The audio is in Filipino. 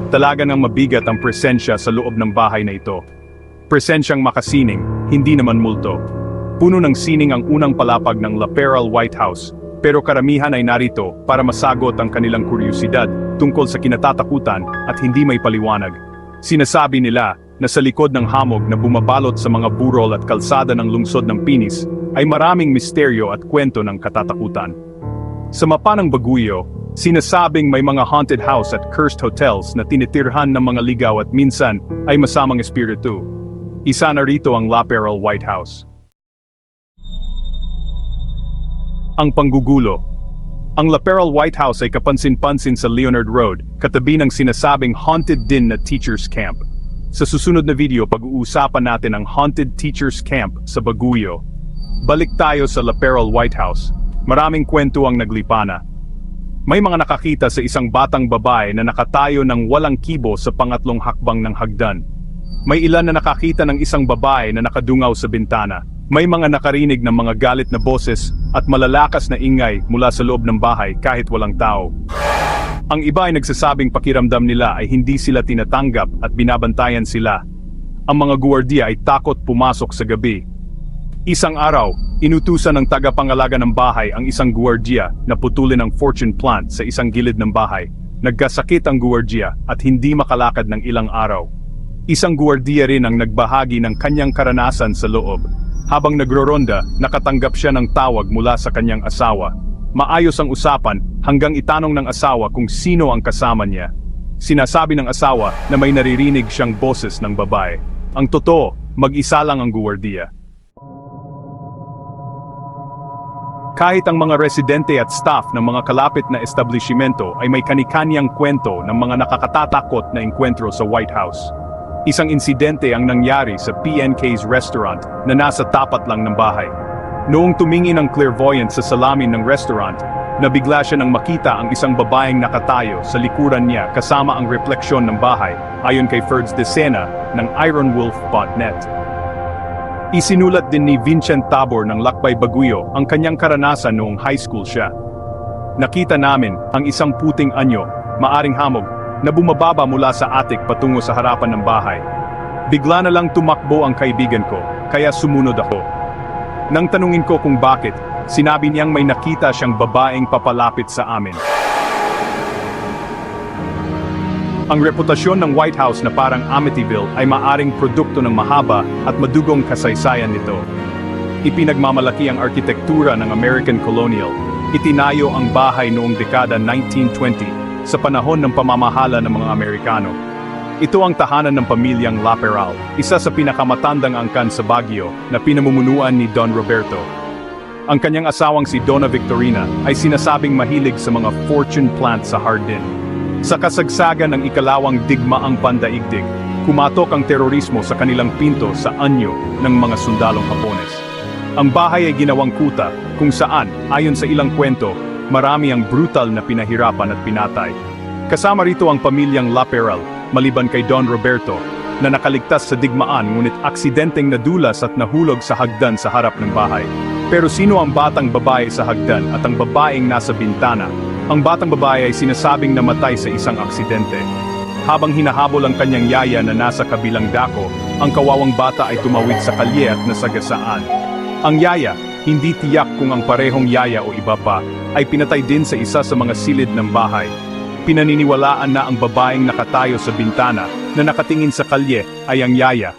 Talaga ng mabigat ang presensya sa loob ng bahay na ito. Presensyang makasining, hindi naman multo. Puno ng sining ang unang palapag ng La Pearl White House, pero karamihan ay narito para masagot ang kanilang kuryusidad tungkol sa kinatatakutan at hindi may paliwanag. Sinasabi nila na sa likod ng hamog na bumabalot sa mga burol at kalsada ng lungsod ng Pinis ay maraming misteryo at kwento ng katatakutan. Sa mapa ng Baguio, sinasabing may mga haunted house at cursed hotels na tinitirhan ng mga ligaw at minsan ay masamang espiritu. Isa na rito ang La Pearl White House. Ang panggugulo. Ang La Pearl White House ay kapansin-pansin sa Leonard Road, katabi ng sinasabing haunted din na teachers camp. Sa susunod na video, pag-uusapan natin ang haunted teachers camp sa Baguio. Balik tayo sa La Pearl White House. Maraming kwento ang naglipana. May mga nakakita sa isang batang babae na nakatayo ng walang kibo sa pangatlong hakbang ng hagdan. May ilan na nakakita ng isang babae na nakadungaw sa bintana. May mga nakarinig ng mga galit na boses at malalakas na ingay mula sa loob ng bahay kahit walang tao. Ang iba ay nagsasabing pakiramdam nila ay hindi sila tinatanggap at binabantayan sila. Ang mga guwardiya ay takot pumasok sa gabi. Isang araw, inutusan ng tagapangalaga ng bahay ang isang guwardiya na putulin ang fortune plant sa isang gilid ng bahay. Nagkasakit ang guwardiya at hindi makalakad ng ilang araw. Isang guwardiya rin ang nagbahagi ng kanyang karanasan sa loob. Habang nagroronda, nakatanggap siya ng tawag mula sa kanyang asawa. Maayos ang usapan hanggang itanong ng asawa kung sino ang kasama niya. Sinasabi ng asawa na may naririnig siyang boses ng babae. Ang totoo, mag-isa lang ang guwardiya. Kahit ang mga residente at staff ng mga kalapit na establishmento ay may kanikanyang kwento ng mga nakakatatakot na engkwentro sa White House. Isang insidente ang nangyari sa PNK's restaurant na nasa tapat lang ng bahay. Noong tumingin ang clairvoyant sa salamin ng restaurant, nabigla siya nang makita ang isang babaeng nakatayo sa likuran niya kasama ang refleksyon ng bahay, ayon kay Ferds de Sena ng ironwolf.net. Isinulat din ni Vincent Tabor ng Lakbay Baguio ang kanyang karanasan noong high school siya. Nakita namin ang isang puting anyo, maaring hamog, na bumababa mula sa attic patungo sa harapan ng bahay. Bigla na lang tumakbo ang kaibigan ko, kaya sumunod ako. Nang tanungin ko kung bakit, sinabi niyang may nakita siyang babaeng papalapit sa amin. Ang reputasyon ng White House na parang Amityville ay maaring produkto ng mahaba at madugong kasaysayan nito. Ipinagmamalaki ang arkitektura ng American Colonial. Itinayo ang bahay noong dekada 1920 sa panahon ng pamamahala ng mga Amerikano. Ito ang tahanan ng pamilyang La Pearl, isa sa pinakamatandang angkan sa Baguio na pinamumunuan ni Don Roberto. Ang kanyang asawang si Donna Victorina ay sinasabing mahilig sa mga fortune plant sa Hardin. Sa kasagsagan ng ikalawang digmaang pandaigdig, kumatok ang terorismo sa kanilang pinto sa anyo ng mga sundalong Hapones. Ang bahay ay ginawang kuta kung saan, ayon sa ilang kwento, marami ang brutal na pinahirapan at pinatay. Kasama rito ang pamilyang La Pearl, maliban kay Don Roberto, na nakaligtas sa digmaan ngunit aksidenteng nadulas at nahulog sa hagdan sa harap ng bahay. Pero sino ang batang babae sa hagdan at ang babaeng nasa bintana? Ang batang babae ay sinasabing namatay sa isang aksidente. Habang hinahabol ang kanyang yaya na nasa kabilang dako, ang kawawang bata ay tumawid sa kalye at nasagasaan. Ang yaya, hindi tiyak kung ang parehong yaya o iba pa, ay pinatay din sa isa sa mga silid ng bahay. Pinaniniwalaan na ang babaeng nakatayo sa bintana na nakatingin sa kalye ay ang yaya,